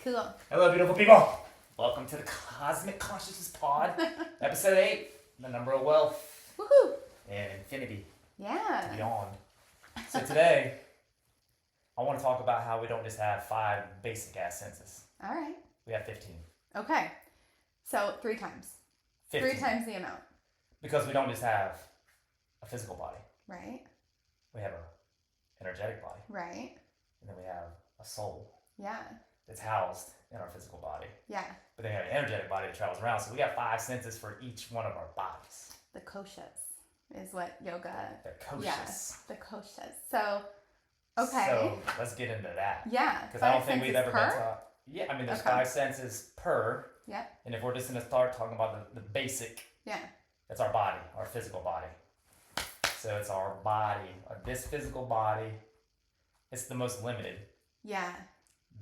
Cool. Hello, beautiful people. Welcome to the Cosmic Consciousness Pod, episode 8, the number of wealth Woohoo! and infinity Yeah. beyond. So today, I want to talk about how we don't just have 5 basic ass senses. All right. We have 15. Okay. So 3 times. 15. 3 times the amount. Because we don't just have a physical body. Right. We have an energetic body. Right. And then we have a soul Yeah. that's housed in our physical body. Yeah. But then we have an energetic body that travels around. So we got 5 senses for each one of our bodies. The koshas is what yoga. The koshas. Yes. The koshas. So, okay. So let's get into that. Yeah. Because I don't think 5 we've senses ever been per? taught. Yeah, I mean, there's Okay. 5 senses per. Yep. And if we're just going to start talking about the basic, Yeah. it's our body, our physical body. So it's our body, this physical body. It's the most limited. Yeah.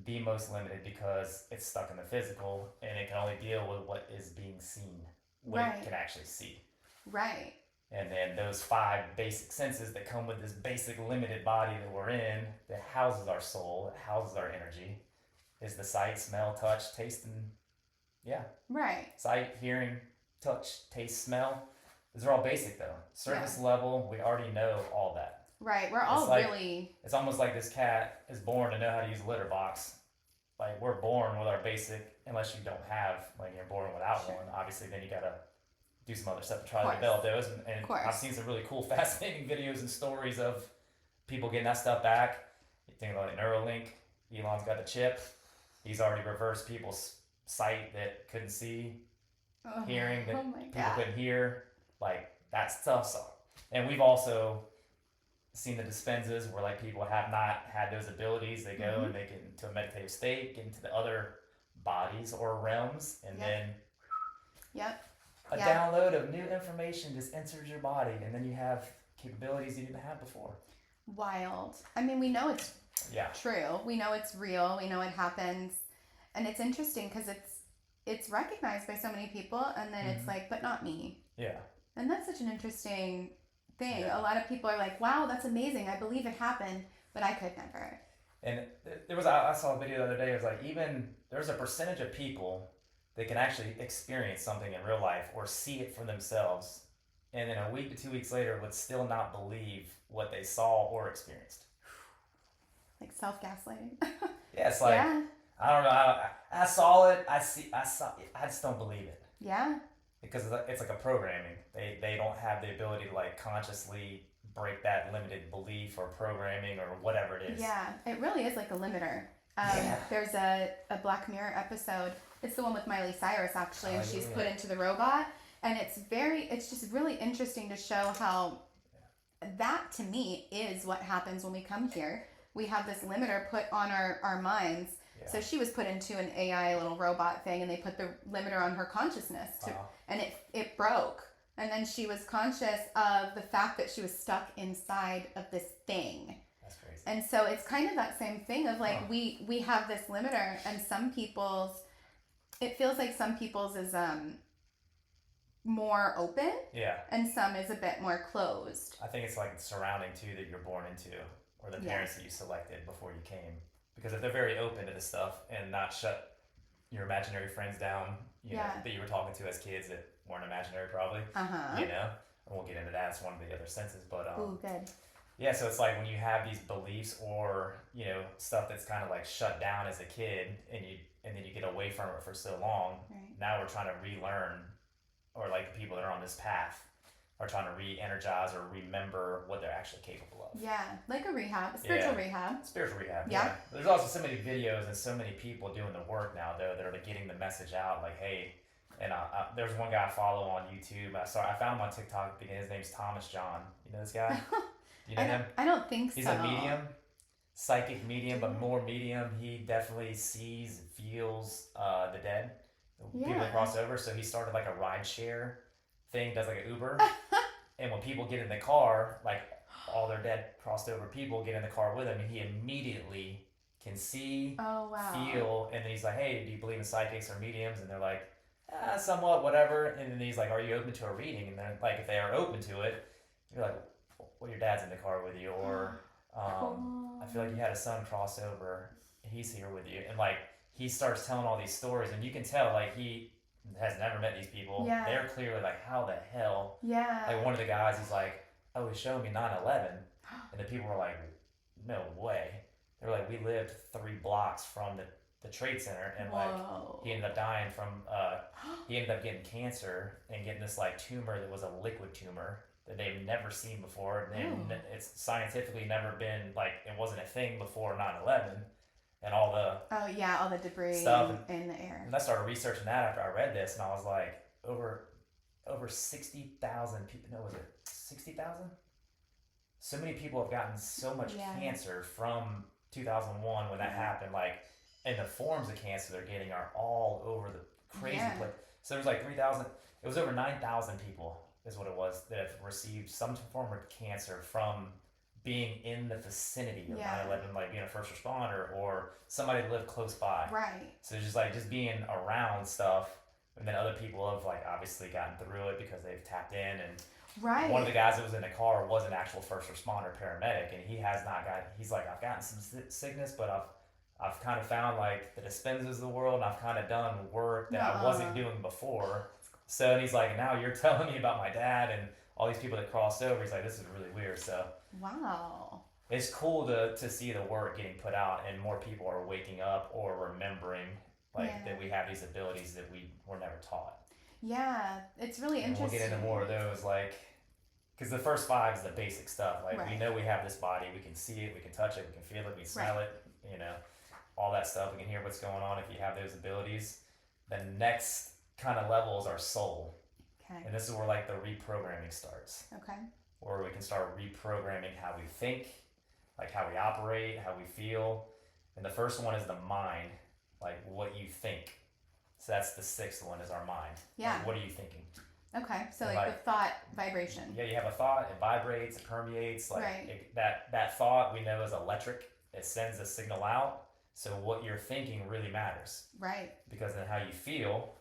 The most limited because it's stuck in the physical and it can only deal with what is being seen, what Right. it can actually see. Right. And then those 5 basic senses that come with this basic limited body that we're in, that houses our soul, that houses our energy, is the sight, smell, touch, taste, and Right. sight, hearing, touch, taste, smell. These are all basic though. Surface level, we already know all that. Right. We're all like- really. It's almost like this cat is born to know how to use a litter box. Like we're born with our basic, unless you don't have, like you're born without Sure. one. Obviously, then you gotta do some other stuff to try Of to course. develop those. And Of course. I've seen some really cool, fascinating videos and stories of people getting that stuff back. You think about like Neuralink, Elon's got the chip. He's already reversed people's sight that couldn't see, Oh, hearing that oh my people God. couldn't hear, like that stuff. So, and we've also seen the dispensas where like people have not had those abilities. They go and they get into a meditative state, get into the other bodies or realms, and Yep. then Yep. a Yeah. download of new information just enters your body, and then you have capabilities you didn't have before. Wild. I mean, we know it's Yeah. true. We know it's real. We know it happens, and it's interesting because it's recognized by so many people, and then it's like, but not me. Yeah. And that's such an interesting thing. Yeah. A lot of people are like, wow, that's amazing. I believe it happened, but I could never. And there was I saw a video the other day. It was like even there's a percentage of people that can actually experience something in real life or see it for themselves, and then a week to 2 weeks later would still not believe what they saw or experienced. Like self-gaslighting. Yeah, it's like Yeah. I don't know. I saw it. I saw it. I just don't believe it Yeah. because it's like a programming. They don't have the ability to like consciously break that limited belief or programming or whatever it is. Yeah. It really is like a limiter. Yeah. There's a Black Mirror episode. It's the one with Miley Cyrus, actually, and Oh, she's yeah. put into the robot. And it's just really interesting to show how that, to me, is what happens when we come here. We have this limiter put on our minds. Yeah. So she was put into an AI little robot thing, and they put the limiter on her consciousness, Wow. and it broke. And then she was conscious of the fact that she was stuck inside of this thing. That's crazy. And so it's kind of that same thing of like Huh. we have this limiter, and some people's, it feels like some people's is more open, Yeah. and some is a bit more closed. I think it's like the surrounding too that you're born into, or the Yeah. parents that you selected before you came. Because if they're very open to this stuff and not shut your imaginary friends down, you know, Yeah. that you were talking to as kids that weren't imaginary probably, Uh-huh. you know, and we'll get into that. It's one of the other senses, but Ooh, good. yeah. So it's like when you have these beliefs or you know stuff that's kind of like shut down as a kid, and then you get away from it for so long. Right. Now we're trying to relearn, or like the people that are on this path are trying to re-energize or remember what they're actually capable of. Yeah, like a rehab, spiritual Yeah. rehab. Spiritual rehab. Yeah. There's also so many videos and so many people doing the work now though that are like, getting the message out. Like, hey, and there's one guy I follow on YouTube. I found him on TikTok. His name's Thomas John. You know this guy? You know him? I don't think He's so. a medium, psychic medium, but more medium. He definitely sees, feels the dead, people Yeah. that cross over. So he started like a ride share thing, does like an Uber. And when people get in the car, like all their dead crossed over people get in the car with him, and he immediately can see, Oh, wow. feel, and then he's like, hey, do you believe in psychics or mediums? And they're like, somewhat, whatever. And then he's like, are you open to a reading? And they're like, if they are open to it, you're like, well, your dad's in the car with you, or I feel like you had a son cross over, he's here with you, and like he starts telling all these stories, and you can tell like he has never met these people. Yeah. They're clearly like, how the hell? Yeah. Like one of the guys, he's like, oh, he's showing me 9/11, and the people were like, no way. They were like, we lived 3 blocks from the Trade Center, and like he ended up dying from he ended up getting cancer and getting this like tumor that was a liquid tumor that they've never seen before. And it's scientifically never been like, it wasn't a thing before 9/11 and all the all the debris stuff in the air. And I started researching that after I read this, and I was like, over 60,000 people. No, was it 60,000? So many people have gotten so much cancer from 2001 when that happened. Like, and the forms of cancer they're getting are all over the crazy place. So there's like 3,000. It was over 9,000 people is what it was that have received some form of cancer from being in the vicinity of 9/11, like being a first responder or somebody that lived close by. Right. So just being around stuff, and then other people have like obviously gotten through it because they've tapped in. And one of the guys that was in the car was an actual first responder paramedic, and he has not got. He's like, I've gotten some sickness, but I've kind of found like the Dispensas of the world, and I've kind of done work that I wasn't doing before. So and he's like, now you're telling me about my dad and all these people that crossed over. He's like, this is really weird. So wow, it's cool to see the work getting put out, and more people are waking up or remembering like that we have these abilities that we were never taught. Yeah, it's really interesting. We'll get into more of those, like, because the first 5 is the basic stuff. Like, we know we have this body, we can see it, we can touch it, we can feel it, we can smell it, you know, all that stuff. We can hear what's going on if you have those abilities. The next kind of level is our soul. Okay. And this is where like the reprogramming starts. Okay. Where we can start reprogramming how we think, like how we operate, how we feel. And the first one is the mind, like what you think. So that's the 6th one, is our mind. Yeah. Like, what are you thinking? Okay, so like the thought vibration. Yeah, you have a thought, it vibrates, it permeates. Like that thought we know is electric. It sends a signal out. So what you're thinking really matters. Right. Because then how you feel,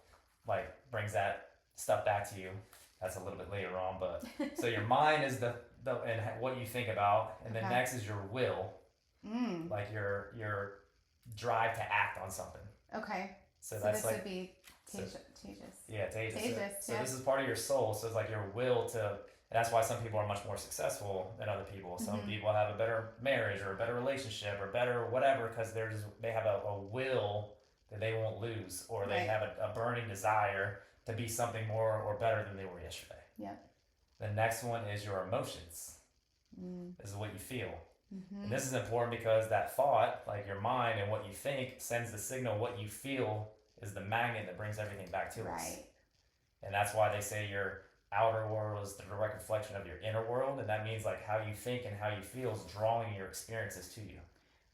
like, brings that stuff back to you. That's a little bit later on, but so your mind is the and what you think about, and then next is your will, like your drive to act on something. Okay. So that's this like would be tejas. Yeah, tejas. So yeah. this is part of your soul. So it's like your will to. And that's why some people are much more successful than other people. Some people have a better marriage or a better relationship or better whatever because they have a will that they won't lose, or they have a burning desire to be something more or better than they were yesterday. Yeah. The next one is your emotions. This is what you feel. And this is important because that thought, like your mind and what you think, sends the signal. What you feel is the magnet that brings everything back to us. And that's why they say your outer world is the direct reflection of your inner world. And that means like how you think and how you feel is drawing your experiences to you.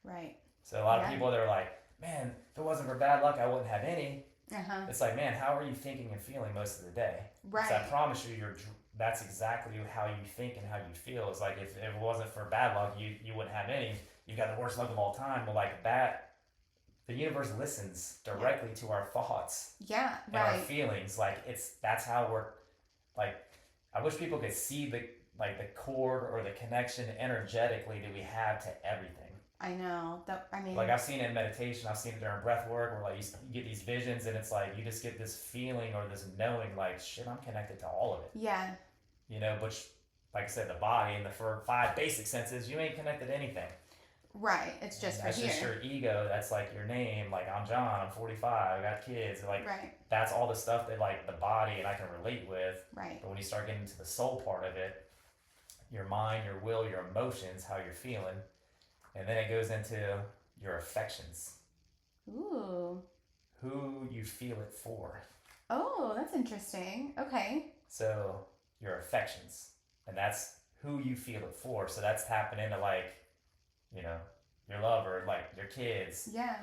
Right. So a lot of people, they're like, man, if it wasn't for bad luck, I wouldn't have any. It's like, man, how are you thinking and feeling most of the day? Right. So I promise you, that's exactly how you think and how you feel. It's like if it wasn't for bad luck, you wouldn't have any. You got the worst luck of all time. Well, like that, the universe listens directly to our thoughts. Yeah, and our feelings. Like that's how we're, like, I wish people could see the cord or the connection energetically that we have to everything. I know. Like I've seen it in meditation, I've seen it during breath work, where like you get these visions and it's like you just get this feeling or this knowing like, shit, I'm connected to all of it. Yeah. You know, but like I said, the body and the 5 basic senses, you ain't connected to anything. Right. It's just for here. That's just your ego. That's like your name. Like, I'm John, I'm 45, I got kids. Like, that's all the stuff that like the body and I can relate with. Right. But when you start getting into the soul part of it, your mind, your will, your emotions, how you're feeling. And then it goes into your affections. Ooh. Who you feel it for. Oh, that's interesting. Okay. So your affections. And that's who you feel it for. So that's tapping into like, you know, your lover, like your kids. Yeah.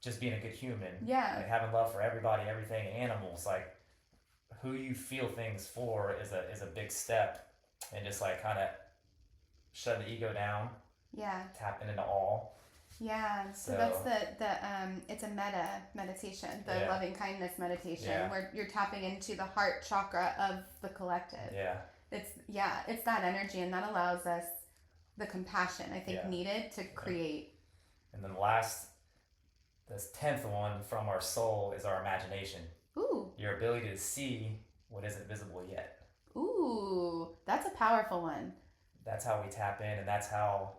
Just being a good human. Yeah. Like having love for everybody, everything, animals. Like who you feel things for is a big step. And just like kind of shutting the ego down. Yeah. Tapping into all. Yeah. So that's the it's a meditation, the loving kindness meditation, where you're tapping into the heart chakra of the collective. Yeah. It's that energy, and that allows us the compassion I think needed to create. And then last This 10th one from our soul is our imagination. Ooh. Your ability to see what isn't visible yet. Ooh, that's a powerful one. That's how we tap in, and that's how,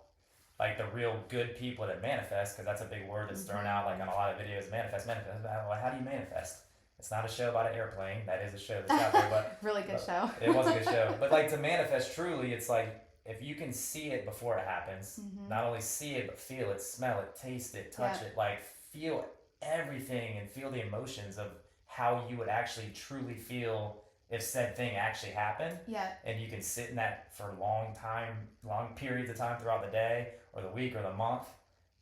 like, the real good people that manifest, because that's a big word that's thrown out, like, on a lot of videos, manifest. Well, how do you manifest? It's not a show about an airplane. That is a show that's out there, but really good show. It was a good show. But, like, to manifest truly, it's like, if you can see it before it happens, not only see it, but feel it, smell it, taste it, touch it, like, feel everything and feel the emotions of how you would actually truly feel if said thing actually happened. Yeah. And you can sit in that for long periods of time throughout the day or the week or the month.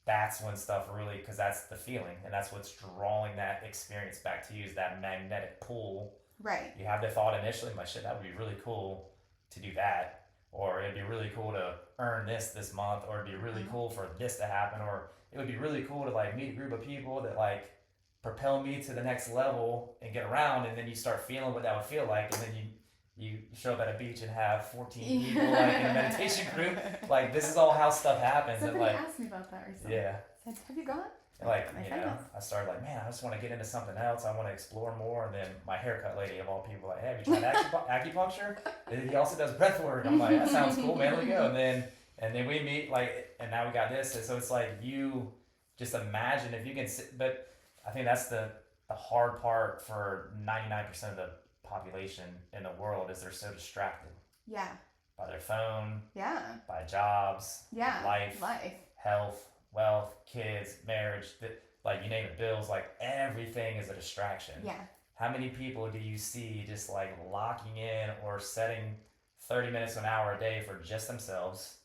That's when stuff really, because that's the feeling, and that's what's drawing that experience back to you, is that magnetic pull. Right. You have the thought initially, like, shit, that would be really cool to do that, or it'd be really cool to earn this month, or it'd be really cool for this to happen, or it would be really cool to, like, meet a group of people that, like, propel me to the next level and get around, and then you start feeling what that would feel like, and then you show up at a beach and have 14 people, like, in a meditation group. Like, this is all how stuff happens. Somebody and, like, asked me about that recently. Yeah. Said, have you gone? And, like, I started like, man, I just want to get into something else. I want to explore more. And then my haircut lady, of all people, like, hey, have you tried acupuncture? And he also does breath work. I'm like, that sounds cool, man. Let me go. And then we meet, like, and now we got this. And so it's like, you just imagine if you can sit. But I think that's the hard part for 99% of the population in the world, is they're so distracted. Yeah. By their phone. Yeah. By jobs. Yeah. Life. Health. Wealth. Kids. Marriage. Like, you name it, bills. Like, everything is a distraction. Yeah. How many people do you see just, like, locking in or setting 30 minutes to an hour a day for just themselves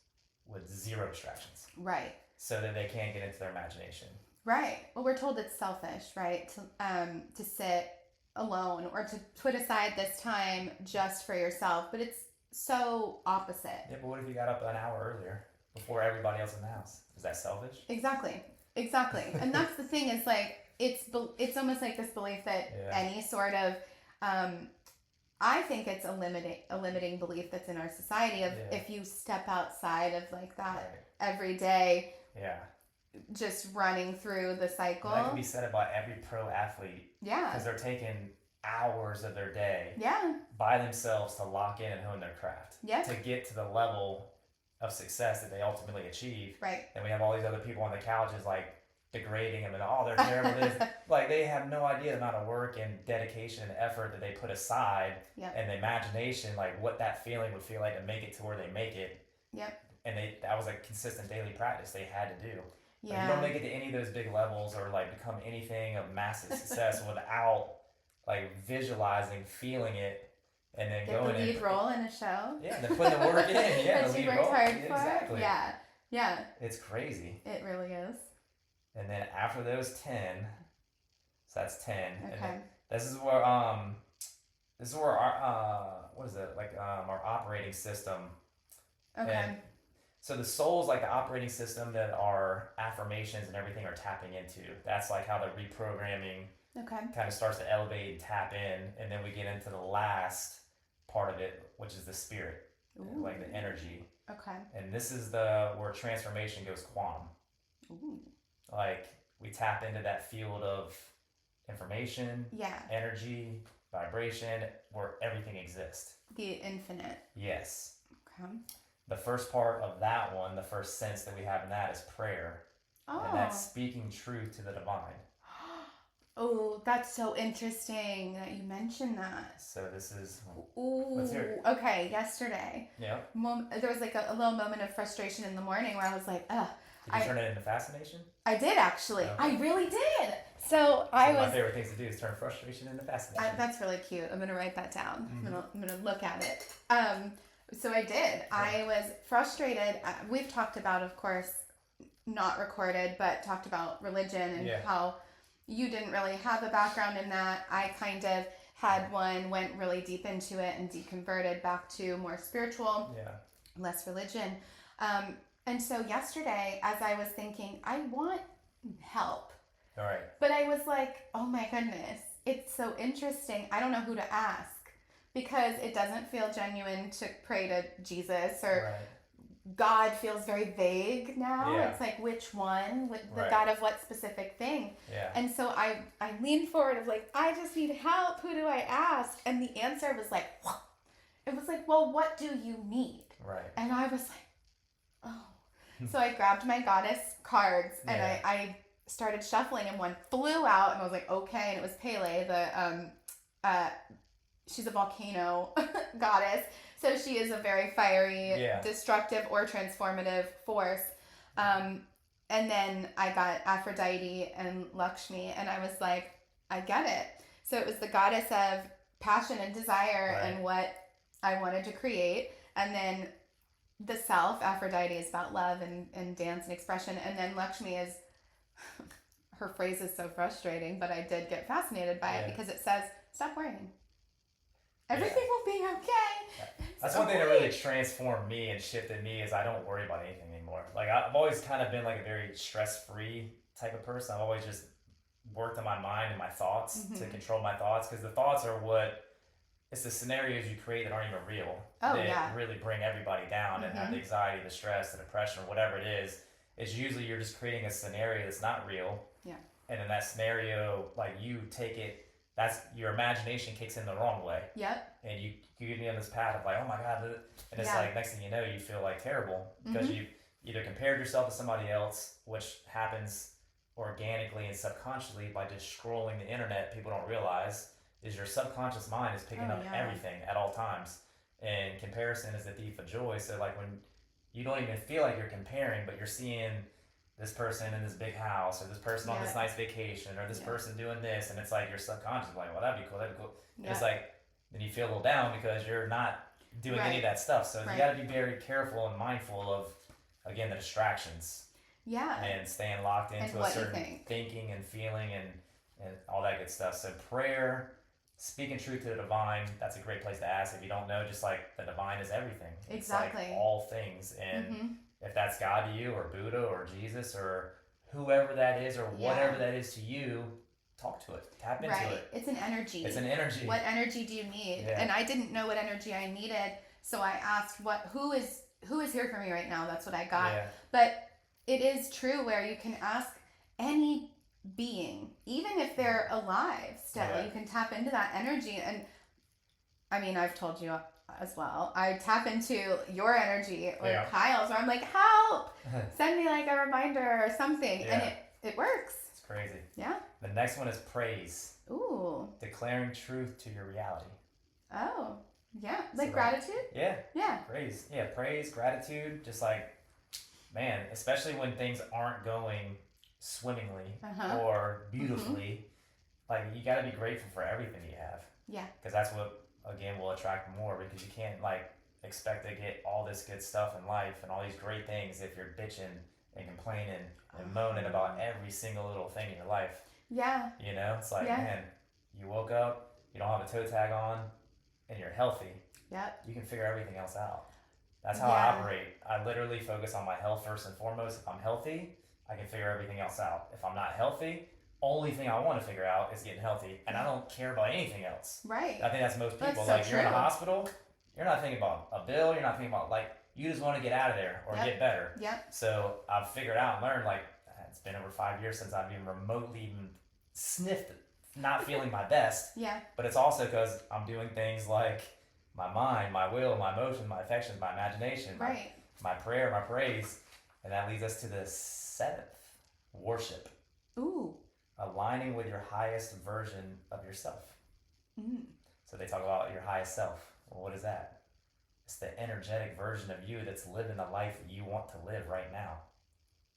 with zero distractions? Right. So that they can't get into their imagination. Right. Well, we're told it's selfish, right? To sit alone or to put aside this time just for yourself, but it's so opposite. Yeah, but what if you got up an hour earlier before everybody else in the house? Is that selfish? Exactly. And that's the thing, is like, it's almost like this belief that any sort of I think it's a limiting belief that's in our society of if you step outside of, like, that every day. Yeah. Just running through the cycle. And that can be said about every pro athlete. Yeah. Because they're taking hours of their day by themselves to lock in and hone their craft. Yeah. To get to the level of success that they ultimately achieve. Right. And we have all these other people on the couches, like, degrading them and, oh, they're terrible. Like, they have no idea the amount of work and dedication and effort that they put aside. Yep. And the imagination, like, what that feeling would feel like to make it to where they make it. Yep. And that was a consistent daily practice they had to do. Yeah. Like, you don't make it to any of those big levels or, like, become anything of massive success without, like, visualizing, feeling it, and then get going the lead role in a show. Yeah, and then putting the work in. Yeah, that the you lead worked role. hard for. Exactly. Yeah. Yeah. It's crazy. It really is. And then after those 10, so that's 10. Okay. And then this is where our what is it, like, our operating system. Okay. And so the soul is like the operating system that our affirmations and everything are tapping into. That's like how the reprogramming kind of starts to elevate and tap in, and then we get into the last part of it, which is the spirit, like the energy. Okay. And this is where transformation goes quantum. Ooh. Like, we tap into that field of information, energy, vibration, where everything exists. The infinite. Yes. Okay. The first part of that one, the first sense that we have in that is prayer. Oh. And that's speaking truth to the divine. Oh, that's so interesting that you mentioned that. So this is... Ooh. Let's hear it. Okay, yesterday. Yeah. There was, like, a little moment of frustration in the morning where I was like, ugh. Did you turn it into fascination? I did, actually. Okay. I really did. So I was... my favorite things to do is turn frustration into fascination. That's really cute. I'm going to write that down. Mm-hmm. I'm going to look at it. So I did. Yeah. I was frustrated. We've talked about, of course, not recorded, but talked about religion and how you didn't really have a background in that. I kind of had one, went really deep into it and deconverted back to more spiritual, less religion. And so yesterday, as I was thinking, I want help. All right. But I was like, oh my goodness, it's so interesting. I don't know who to ask, because it doesn't feel genuine to pray to Jesus or God feels very vague now. Yeah. It's like, which one? The Right. God of what specific thing? Yeah. And so I leaned forward of like, I just need help. Who do I ask? And the answer was like, what? It was like, well, what do you need? Right. And I was like, oh. So I grabbed my goddess cards and I started shuffling, and one flew out, and I was like, okay. And it was Pele, she's a volcano goddess. So she is a very fiery, destructive, or transformative force. And then I got Aphrodite and Lakshmi, and I was like, I get it. So it was the goddess of passion and desire and what I wanted to create. And then the self, Aphrodite, is about love and dance and expression. And then Lakshmi is, her phrase is so frustrating, but I did get fascinated by it because it says, stop worrying. Everything will be okay. That's one thing that really transformed me and shifted me is I don't worry about anything anymore. Like I've always kind of been like a very stress-free type of person. I've always just worked on my mind and my thoughts to control my thoughts, because the thoughts are it's the scenarios you create that aren't even real. That really bring everybody down and have the anxiety, the stress, the depression, or whatever it is. It's usually you're just creating a scenario that's not real. Yeah. And in that scenario, like you take it, that's your imagination kicks in the wrong way. Yep. And you get me on this path of like, oh my God. And it's like, next thing you know, you feel like terrible because you've either compared yourself to somebody else, which happens organically and subconsciously by just scrolling the internet. People don't realize is your subconscious mind is picking up everything at all times. And comparison is the thief of joy. So like when you don't even feel like you're comparing, but you're seeing this person in this big house, or this person on this nice vacation, or this person doing this, and it's like your subconscious is like, well, that'd be cool. And it's like, then you feel a little down because you're not doing any of that stuff. So you got to be very careful and mindful of, again, the distractions. Yeah. And staying locked into a certain thinking and feeling and all that good stuff. So prayer, speaking truth to the divine, that's a great place to ask. If you don't know, just like the divine is everything. Exactly. It's like all things. And if that's God to you, or Buddha, or Jesus, or whoever that is, or whatever that is to you, talk to it. Tap into it. It's an energy. It's an energy. What energy do you need? Yeah. And I didn't know what energy I needed, so I asked, who is here for me right now? That's what I got. Yeah. But it is true where you can ask any being, even if they're alive still, you can tap into that energy. And I mean, I've told you as well, I tap into your energy or Kyle's, where I'm like, help, send me like a reminder or something. And it works. It's crazy. Yeah. The next one is praise. Ooh. Declaring truth to your reality. Oh, yeah. Like gratitude? Yeah. Praise. Yeah, praise, gratitude, just like, man, especially when things aren't going swimmingly or beautifully, like you got to be grateful for everything you have. Yeah. Because that's what, again, will attract more, because you can't like expect to get all this good stuff in life and all these great things if you're bitching and complaining and moaning about every single little thing in your life. Yeah. You know, it's like, man, you woke up, you don't have a toe tag on, and you're healthy. Yep. You can figure everything else out. That's how I operate. I literally focus on my health first and foremost. If I'm healthy, I can figure everything else out. If I'm not healthy, only thing I want to figure out is getting healthy, and I don't care about anything else. Right. I think that's most people. That's so you're in a hospital, you're not thinking about a bill, you're not thinking about, like, you just want to get out of there or get better. Yep. So I've figured out and learned, like, it's been over 5 years since I've even remotely even sniffed not feeling my best. Yeah. But it's also because I'm doing things like my mind, my will, my emotions, my affections, my imagination, my prayer, my praise. And that leads us to the 7th, worship. Ooh. Aligning with your highest version of yourself. Mm. So they talk about your highest self. Well, what is that? It's the energetic version of you that's living the life that you want to live right now.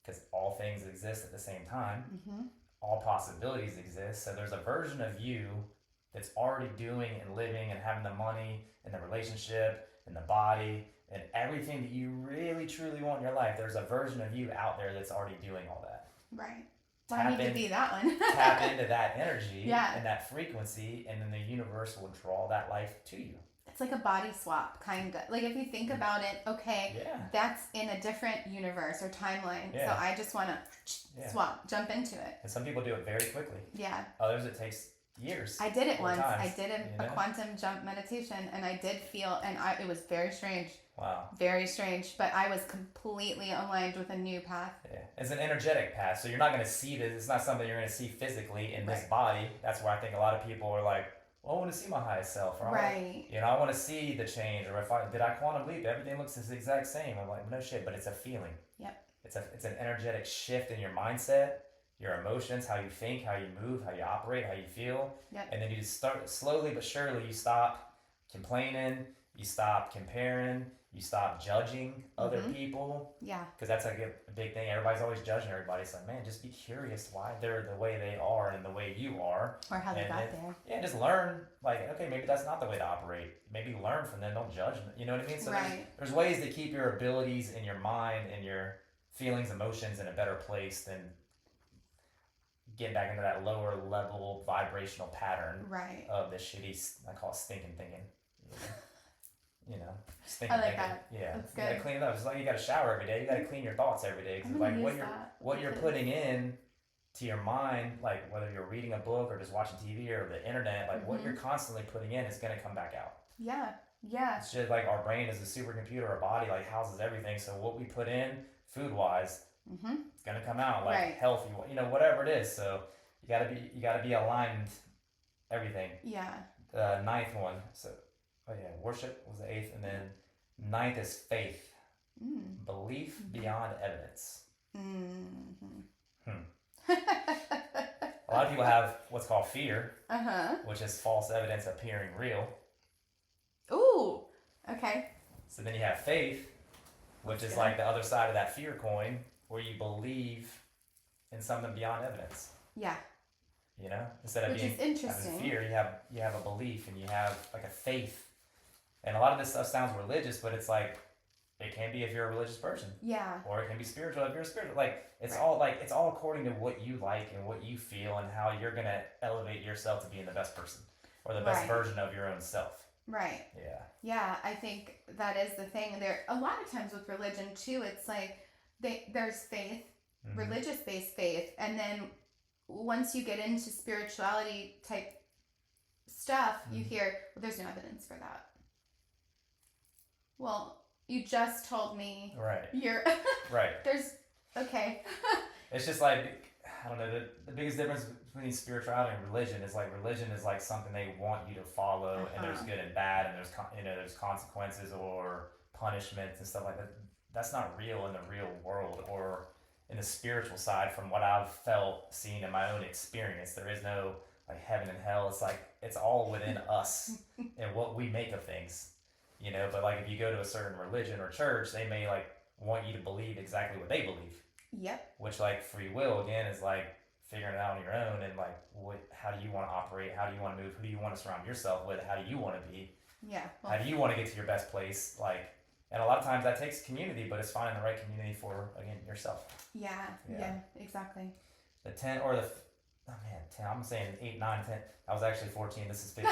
Because all things exist at the same time. Mm-hmm. All possibilities exist. So there's a version of you that's already doing and living and having the money and the relationship and the body and everything that you really truly want in your life. There's a version of you out there that's already doing all that. Right. So I need to be that one. Tap into that energy and that frequency, and then the universe will draw that life to you. It's like a body swap, kind of. Like if you think about it, okay, that's in a different universe or timeline. Yeah. So I just want to swap, jump into it. And some people do it very quickly. Yeah. Others it takes years. I did it once. I did a quantum jump meditation, and I did feel, and it was very strange. Wow. Very strange, but I was completely aligned with a new path. Yeah. It's an energetic path, so you're not going to see this. It's not something you're going to see physically in this body. That's where I think a lot of people are like, well, I want to see my highest self. Or I want to see the change. Or did I quantum leap? Everything looks the exact same. I'm like, no shit, but it's a feeling. Yep. It's an energetic shift in your mindset, your emotions, how you think, how you move, how you operate, how you feel. Yep. And then you just start slowly but surely, you stop complaining, you stop comparing, you stop judging other people. Yeah. Because that's like a big thing. Everybody's always judging everybody. It's like, man, just be curious why they're the way they are and the way you are. Or how they got there. Yeah, just learn. Like, okay, maybe that's not the way to operate. Maybe learn from them. Don't judge them. You know what I mean? So there's ways to keep your abilities in your mind and your feelings, emotions in a better place than getting back into that lower level vibrational pattern of the shitty, I call it stinking thinking. You know, stinking I like thinking. that. Yeah, that's you good. gotta clean it up. It's like you gotta shower every day. You gotta clean your thoughts every day. Because like what you're putting in to your mind, like whether you're reading a book or just watching TV or the internet, like what you're constantly putting in is gonna come back out. Yeah. Yeah. It's just like our brain is a supercomputer. Our body like houses everything. So what we put in, food wise, it's gonna come out like healthy. You know, whatever it is. So you gotta be aligned. Everything. Yeah. The ninth one. So. Oh yeah, worship was the 8th, and then 9th is faith, belief beyond evidence. A lot of people have what's called fear, which is false evidence appearing real. Ooh, okay. So then you have faith, which is like the other side of that fear coin, where you believe in something beyond evidence. Yeah. You know, instead of having fear, you have a belief and you have like a faith. And a lot of this stuff sounds religious, but it's like, it can be if you're a religious person. Yeah. Or it can be spiritual if you're a spiritual. Like, it's all according to what you like and what you feel and how you're going to elevate yourself to being the best person or the best version of your own self. Right. Yeah. Yeah, I think that is the thing. There, a lot of times with religion too, it's like there's faith, religious-based faith, and then once you get into spirituality type stuff, you hear, well, there's no evidence for that. Well, you just told me. Right. You're. There's. Okay. It's just like, I don't know, the biggest difference between spirituality and religion is like something they want you to follow, and there's good and bad, and there's consequences or punishments and stuff like that. That's not real in the real world or in the spiritual side. From what I've felt, seen in my own experience, there is no like heaven and hell. It's like it's all within us and what we make of things. You know, but like if you go to a certain religion or church, they may like want you to believe exactly what they believe. Yep. Which like free will again is like figuring it out on your own and like how do you want to operate? How do you want to move? Who do you want to surround yourself with? How do you want to be? Yeah. Well, how do you want to get to your best place? Like, and a lot of times that takes community, but it's finding the right community for again yourself. Yeah. Exactly. The 10 or the 10. I'm saying 8, 9, 10. I was actually 14. This is 15.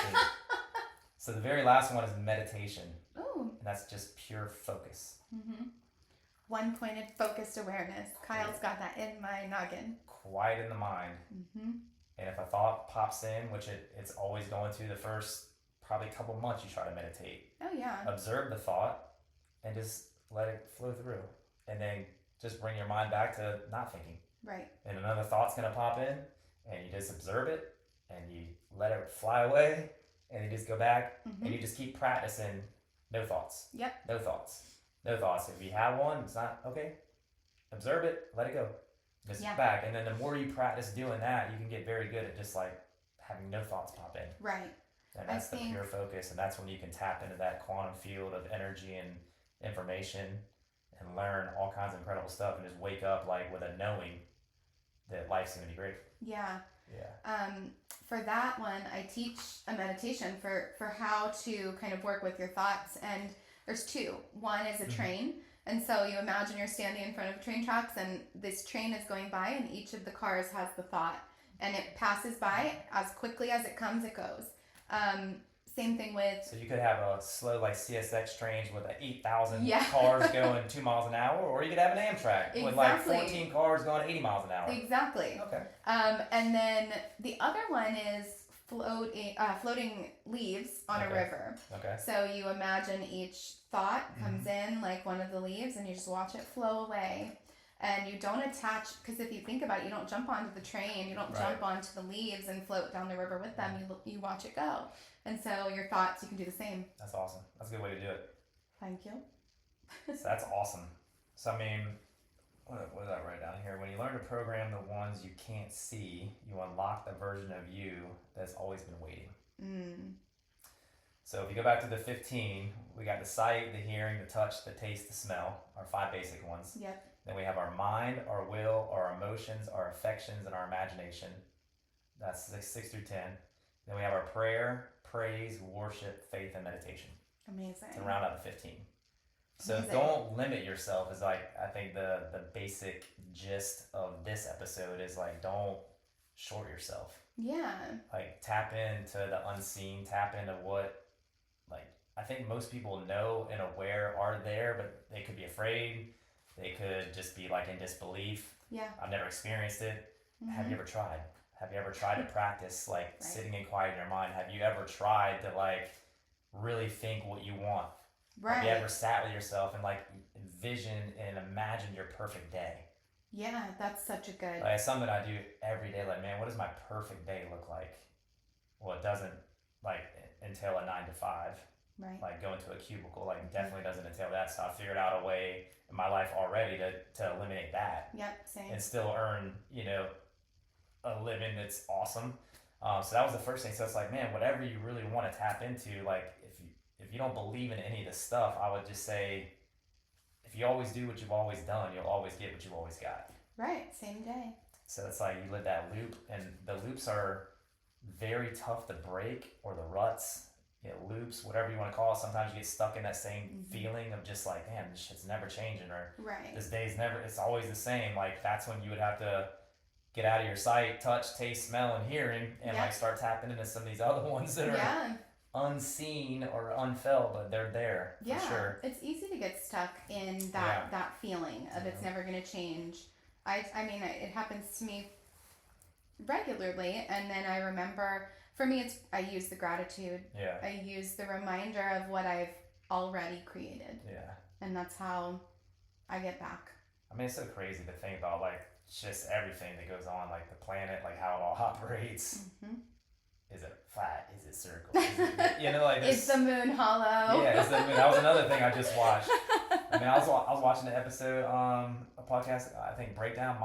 So the very last one is meditation. Ooh. And that's just pure focus. One-pointed focused awareness. Kyle's got that in my noggin. Quiet in the mind. And if a thought pops in, which it's always going to the first probably couple months you try to meditate. Oh yeah. Observe the thought and just let it flow through. And then just bring your mind back to not thinking. Right. And another thought's going to pop in and you just observe it and you let it fly away. And you just go back and you just keep practicing no thoughts. Yep. No thoughts. No thoughts. If you have one, it's not okay. Observe it, let it go. Just back. And then the more you practice doing that, you can get very good at just like having no thoughts pop in. Right. And that's the pure focus. And that's when you can tap into that quantum field of energy and information and learn all kinds of incredible stuff and just wake up like with a knowing that life's going to be great. Yeah. Yeah. For that one, I teach a meditation for how to kind of work with your thoughts. And there's two. One is a train. And so you imagine you're standing in front of train tracks and this train is going by and each of the cars has the thought. And it passes by as quickly as it comes, it goes. Same thing with... So you could have a slow like CSX trains with 8,000 cars going 2 miles an hour, or you could have an Amtrak with like 14 cars going 80 miles an hour. Exactly. Okay. And then the other one is floating leaves on a river. Okay. So you imagine each thought comes in like one of the leaves, and you just watch it flow away. And you don't attach, because if you think about it, you don't jump onto the train, you don't jump onto the leaves and float down the river with them. You watch it go. And so your thoughts, you can do the same. That's awesome. That's a good way to do it. Thank you. So that's awesome. So I mean, what did I write down here? When you learn to program the ones you can't see, you unlock the version of you that's always been waiting. So if you go back to the 15, we got the sight, the hearing, the touch, the taste, the smell, our 5 basic ones. Yep. Then we have our mind, our will, our emotions, our affections, and our imagination. That's 6 through 10. Then we have our prayer, praise, worship, faith, and meditation. Amazing. To round out the 15. So don't limit yourself is like, I think the basic gist of this episode is like, don't short yourself. Yeah. Like tap into the unseen, tap into what, like, I think most people know and aware are there, but they could be afraid. They could just be like in disbelief. Yeah. I've never experienced it. Have you ever tried? Have you ever tried to practice like sitting in quiet in your mind? Have you ever tried to like really think what you want? Right. Have you ever sat with yourself and like envision and imagine your perfect day? Yeah, that's such a good. Like, it's something I do every day. Like, man, what does my perfect day look like? Well, it doesn't like entail a 9 to 5. Right. Like going to a cubicle, like definitely doesn't entail that. So I figured out a way in my life already to eliminate that. Yep, same. And still earn, a living that's awesome. So that was the first thing. So it's like, man, whatever you really want to tap into, like if you don't believe in any of this stuff, I would just say, if you always do what you've always done, you'll always get what you've always got. Right, same day. So it's like you live that loop, and the loops are very tough to break, or the ruts. Loops, whatever you want to call it. Sometimes you get stuck in that same feeling of just like, man, this shit's never changing, or this day's never, it's always the same. Like that's when you would have to get out of your sight, touch, taste, smell, and hearing, and like start tapping into some of these other ones that are unseen or unfelt, but they're there for sure. It's easy to get stuck in that feeling of it's never going to change. I mean, it happens to me regularly, and then I remember. For me, I use the gratitude. Yeah. I use the reminder of what I've already created. Yeah. And that's how I get back. I mean, it's so crazy to think about, like, just everything that goes on, like the planet, like how it all operates. Is it flat? Is it circle? Is it, like this, it's the moon hollow. Yeah, it's the moon. That was another thing I just watched. I mean, I was watching the episode, a podcast, I think Breakdown,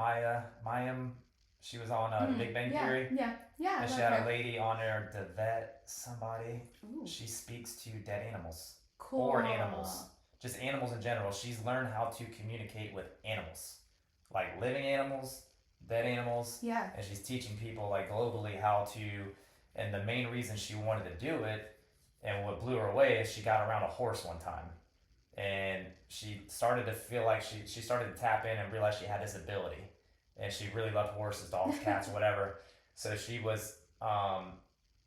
Mayim. She was on Big Bang Theory. Yeah. And she had a lady on there to vet somebody. Ooh. She speaks to dead animals. Cool. Or animals. Just animals in general. She's learned how to communicate with animals. Like living animals, dead animals. Yeah. And she's teaching people like globally how to, and the main reason she wanted to do it, and what blew her away, is she got around a horse one time. And she started to feel like she started to tap in and realize she had this ability. And she really loved horses, dogs, cats, whatever. So she was,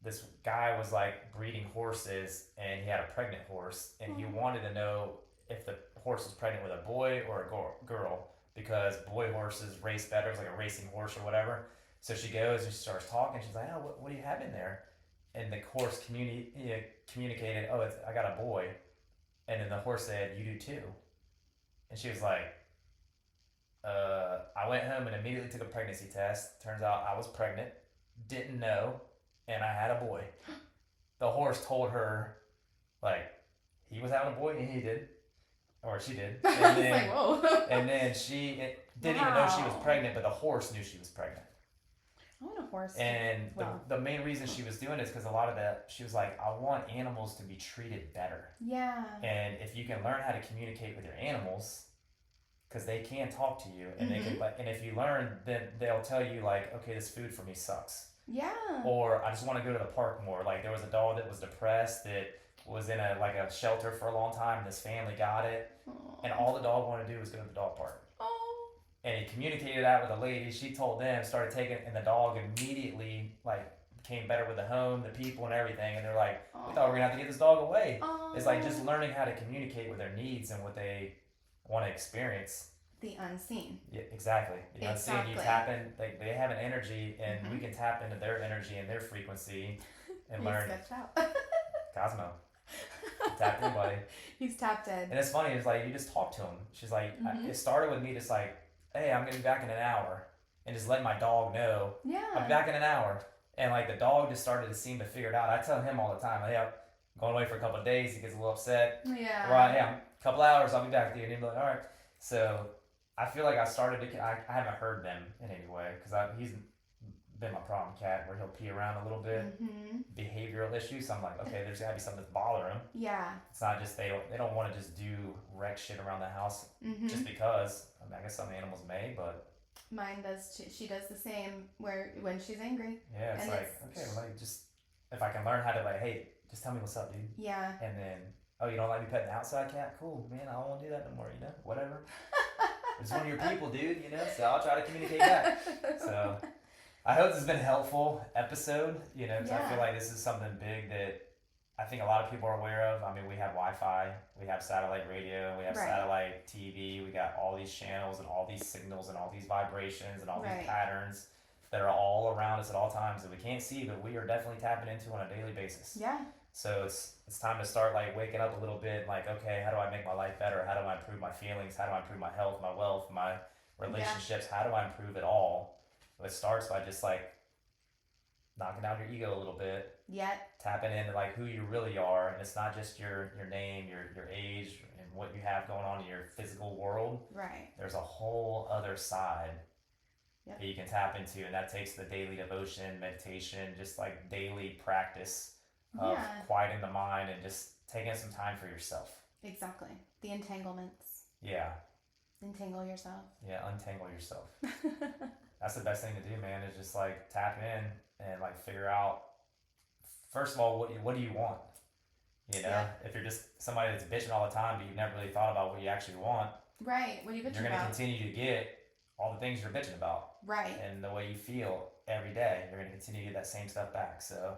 this guy was like breeding horses, and he had a pregnant horse, and he wanted to know if the horse was pregnant with a boy or a girl, because boy horses race better. It's like a racing horse or whatever. So she goes and she starts talking. She's like, oh, what do you have in there? And the horse communicated, oh, I got a boy. And then the horse said, you do too. And she was like, I went home and immediately took a pregnancy test. Turns out I was pregnant, didn't know, and I had a boy. The horse told her, like, he was having a boy, and he did, or she did. And then, like, whoa. And then she didn't even know she was pregnant, but the horse knew she was pregnant. I want a horse. And the main reason she was doing it is because a lot of that, she was like, I want animals to be treated better. Yeah. And if you can learn how to communicate with your animals, because they can talk to you, and they can, and if you learn, then they'll tell you like, okay, this food for me sucks. Yeah. Or I just want to go to the park more. Like there was a dog that was depressed that was in a shelter for a long time, and his family got it. Aww. And all the dog wanted to do was go to the dog park. Oh. And he communicated that with a lady. She told them, started taking it, and the dog immediately like became better with the home, the people, and everything. And they're like, we thought we were gonna have to get this dog away. It's like just learning how to communicate with their needs and what they want to experience. the unseen. Yeah, exactly. The unseen, you tap in, they have an energy, and we can tap into their energy and their frequency and learn. Cosmo. Tapped in, buddy. He's tapped in. And it's funny, it's like, you just talk to him. She's like, it started with me just like, hey, I'm going to be back in an hour. And just letting my dog know, I'll be back in an hour. And like the dog just started to seem to figure it out. I tell him all the time, hey, I'm going away for a couple of days. He gets a little upset. Yeah. Right, yeah, a couple hours, I'll be back with you. And he'd be like, all right. So I feel like I started to, I haven't heard them in any way, because he's been my problem cat, where he'll pee around a little bit, behavioral issues. So I'm like, okay, there's gotta be something that's bothering him. Yeah. It's not just they don't want to just do wreck shit around the house just because. I mean, I guess some animals may, but mine does. She does the same when she's angry. Yeah, it's like, okay, well, like, just if I can learn how to, like, hey, just tell me what's up, dude. Yeah. And then, oh, you don't like me petting the outside cat? Cool, man. I don't want to do that no more. Whatever. It's one of your people, dude. So I'll try to communicate back. So I hope this has been a helpful episode. Because I feel like this is something big that I think a lot of people are aware of. I mean, we have Wi-Fi, we have satellite radio, we have satellite TV, we got all these channels and all these signals and all these vibrations and all these patterns that are all around us at all times that we can't see, but we are definitely tapping into on a daily basis. Yeah. So it's time to start like waking up a little bit, like, okay, how do I make my life better? How do I improve my feelings? How do I improve my health, my wealth, my relationships? How do I improve it all? Well, it starts by just like knocking down your ego a little bit. Tapping into like who you really are, and it's not just your name, your age, and what you have going on in your physical world. Right. There's a whole other side that you can tap into, and that takes the daily devotion, meditation, just like daily practice of quieting the mind and just taking some time for yourself. Exactly. The entanglements. Yeah. Entangle yourself. Yeah, untangle yourself. That's the best thing to do, man, is just like tap in and like figure out, first of all, what do you want? If you're just somebody that's bitching all the time, but you've never really thought about what you actually want. Right. What are you bitching about? You're going to continue to get all the things you're bitching about. Right. And the way you feel every day, you're going to continue to get that same stuff back. So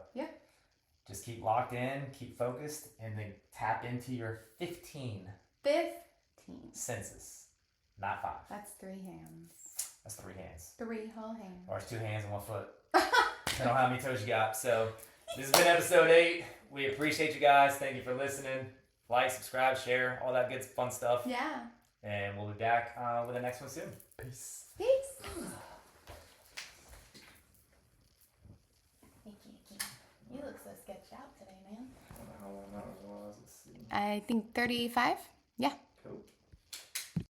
just keep locked in, keep focused, and then tap into your 15 senses, not 5. That's 3 hands. That's 3 hands. 3 whole hands. Or it's 2 hands and 1 foot. Depending on how many toes you got. So this has been episode 8. We appreciate you guys. Thank you for listening. Like, subscribe, share, all that good fun stuff. Yeah. And we'll be back with the next one soon. Peace. Peace. You look so sketched out today, man. I don't know how long that was. Let's see. I think 35. Yeah.